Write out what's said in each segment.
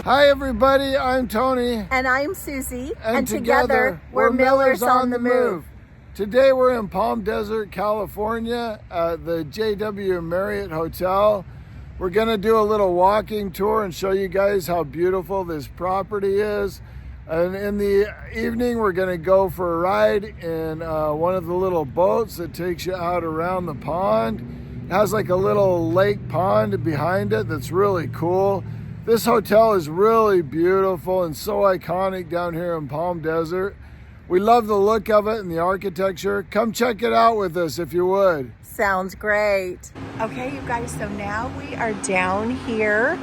Hi everybody, I'm Tony. And I'm Susie. And together we're Millers on the Move. Today we're in Palm Desert, California at the JW Marriott Hotel. We're gonna do a little walking tour and show you guys how beautiful this property is. And in the evening, we're gonna go for a ride in one of the little boats that takes you out around the pond. It has like a little lake pond behind it that's really cool. This hotel is really beautiful and so iconic down here in Palm Desert. We love the look of it and the architecture. Come check it out with us if you would. Sounds great. Okay, you guys, so now we are down here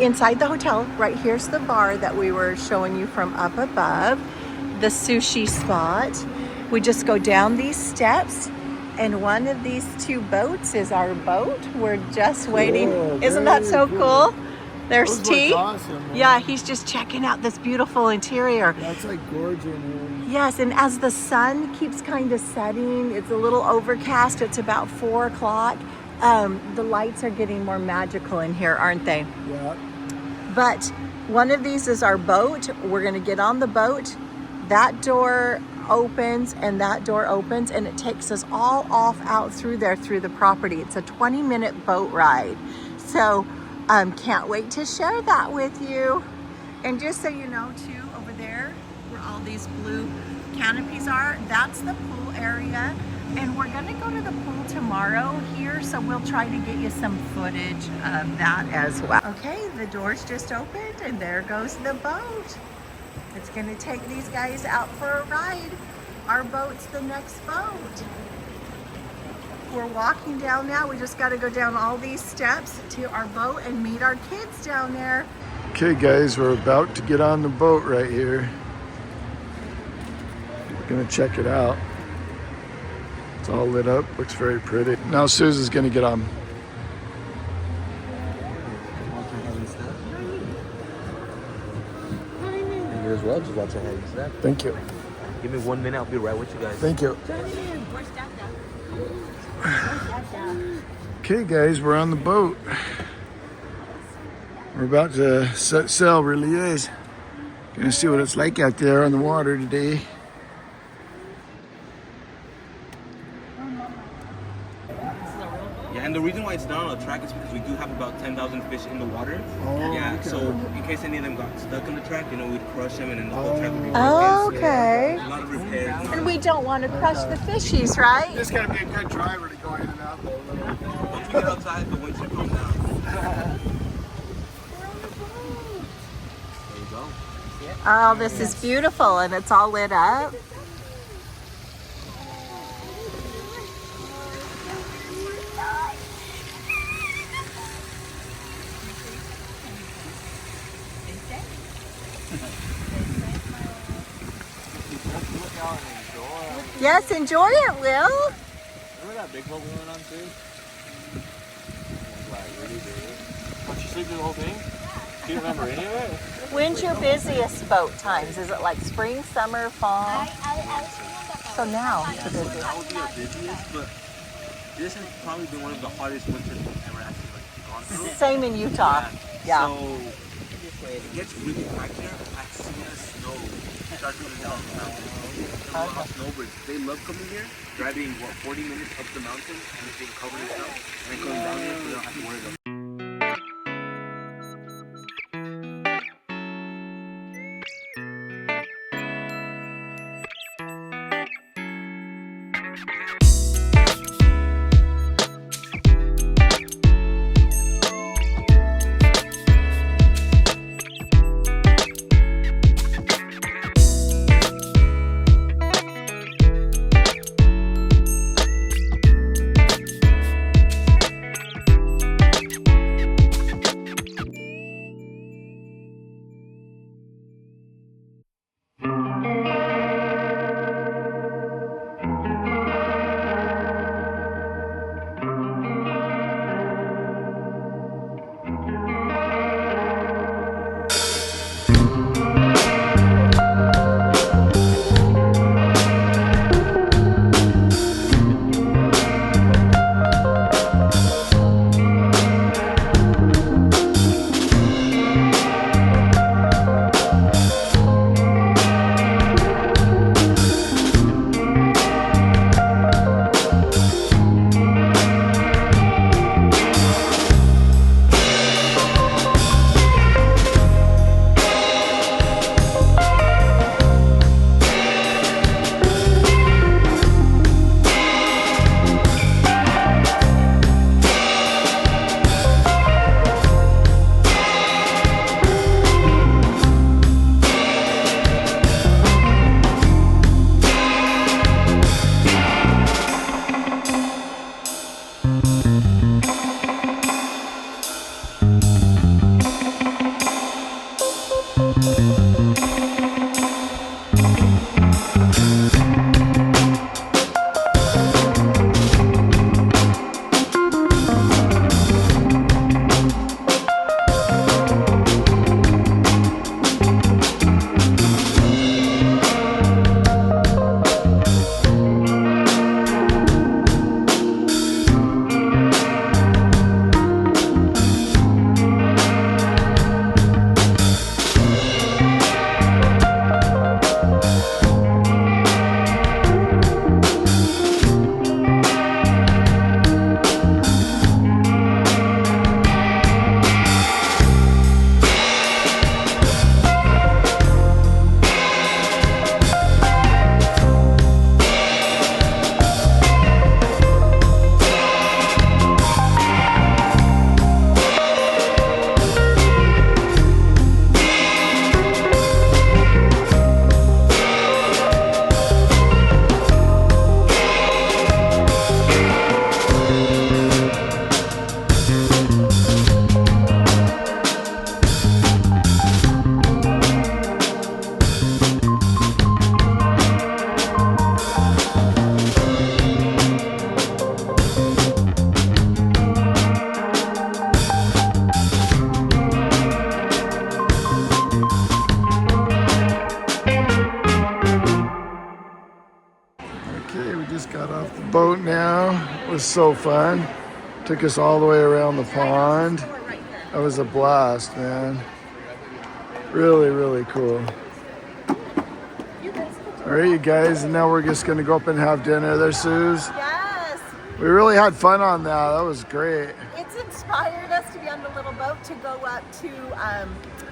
inside the hotel. Right here's the bar that we were showing you from up above, the sushi spot. We just go down these steps and one of these two boats is our boat. We're just waiting. Isn't that so cool? There's T. Awesome, yeah, he's just checking out this beautiful interior. That's like gorgeous in here. Yes, and as the sun keeps kind of setting, it's a little overcast. It's about 4 o'clock. The lights are getting more magical in here, aren't they? Yeah. But one of these is our boat. We're gonna get on the boat. That door opens and that door opens and it takes us all off out through there, through the property. It's a 20-minute boat ride. So can't wait to share that with you. And just so you know too, over there where all these blue canopies are, that's the pool area. And we're gonna go to the pool tomorrow here, so we'll try to get you some footage of that as well. Okay, the doors just opened and there goes the boat. It's gonna take these guys out for a ride. Our boat's the next boat. We're walking down now. We just gotta go down all these steps to our boat and meet our kids down there. Okay guys, we're about to get on the boat right here. We're gonna check it out. It's all lit up, looks very pretty. Now Susie's gonna get on. And you as well, just watch ahead and stuff. Thank you. Give me 1 minute, I'll be right with you guys. Thank you. Okay guys, we're on the boat. We're about to set sail, really is. Gonna see what it's like out there on the water today. Yeah, and the reason why it's not on a track is because we do have about 10,000 fish in the water. Oh, yeah, okay. so in case any of them got stuck on the track, you know, we'd crush them and then the whole track would be Oh, broken. okay. So, a lot of repairs. And we don't want to crush the fishies, right? Just gotta be a good driver to go in and out there. Once we get outside, the winds will calm down. There you go. Oh, this is beautiful and it's all lit up. Yes, enjoy it, Will. Remember that big boat we went on too? Like really big. Did you sleep through the whole thing? Do you remember any of it? When's your busiest boat times? Is it like spring, summer, fall? So now it's the busiest. That would be our busiest, but this has probably been one of the hardest winters we've ever actually gone through. Same in Utah. Yeah. So it gets really packed here. I see the snow start coming down the mountain. Snowbirds, they love coming here, driving 40 minutes up the mountain and it's being covered in snow, and then coming down here so they don't have to worry about it. Got off the boat now. It was so fun. Took us all the way around the pond. That was a blast, man. Really, really cool. All right, you guys, and now we're just gonna go up and have dinner. There, Suze. Yes. We really had fun on that. That was great. It's inspired us to be on the little boat to go up to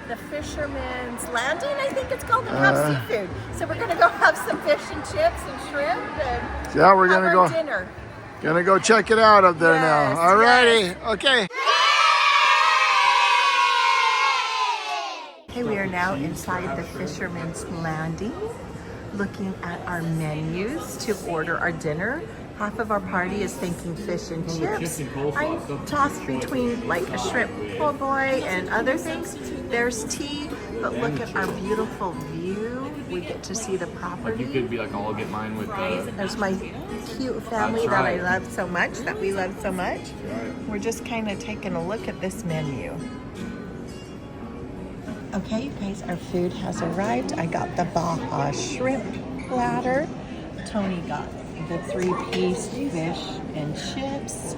the Fisherman's Landing, I think it's called, and have seafood. So we're gonna go have some fish and chips and shrimp and Yeah, we're have gonna our go dinner. Gonna go check it out up there Yes, now. Alrighty, yes. okay. Okay, we are now inside the Fisherman's Landing, looking at our menus to order our dinner. Half of our party is thinking fish and chips. I'm tossed between like a shrimp po' boy and other things. There's tea, but look at our beautiful view. We get to see the property. You could be like, I'll get mine with There's my cute family that I love so much, that we love so much. We're just kind of taking a look at this menu. Okay, you guys, our food has arrived. I got the Baja shrimp platter. Tony got the 3-piece fish and chips.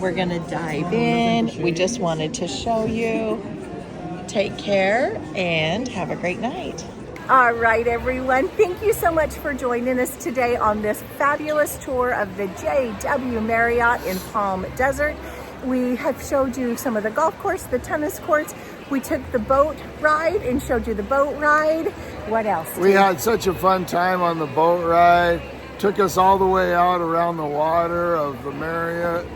We're gonna dive in. We just wanted to show you. Take care and have a great night. All right, everyone. Thank you so much for joining us today on this fabulous tour of the JW Marriott in Palm Desert. We have showed you some of the golf course, the tennis courts. We took the boat ride and showed you the boat ride. What else? We had such a fun time on the boat ride. Took us all the way out around the water of the Marriott.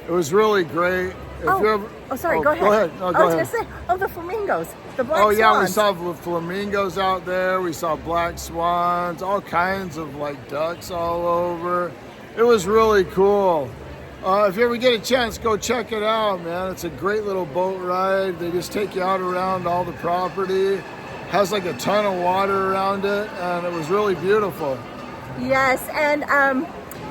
It was really great. If you ever, sorry, go ahead. Go ahead. No, I go was ahead. gonna say, the flamingos, the black Oh yeah, we swans. saw the flamingos out there. We saw black swans, all kinds of like ducks all over. It was really cool. If you ever get a chance, go check it out, man. It's a great little boat ride. They just take you out around all the property. Has like a ton of water around it, and it was really beautiful. Yes, and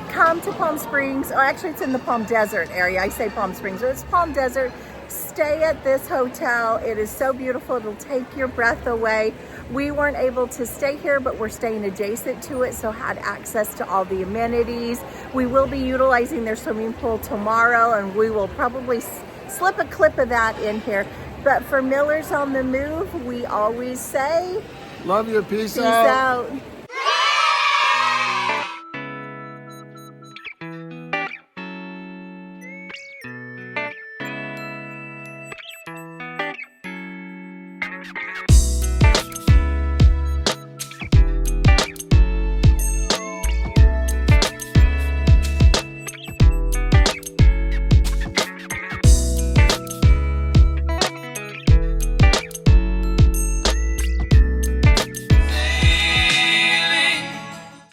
come to Palm Springs. Oh, actually, it's in the Palm Desert area. I say Palm Springs, but it's Palm Desert. Stay at this hotel. It is so beautiful. It'll take your breath away. We weren't able to stay here, but we're staying adjacent to it, so had access to all the amenities. We will be utilizing their swimming pool tomorrow, and we will probably slip a clip of that in here. But for Millers on the Move, we always say, Love you. Peace peace out. out.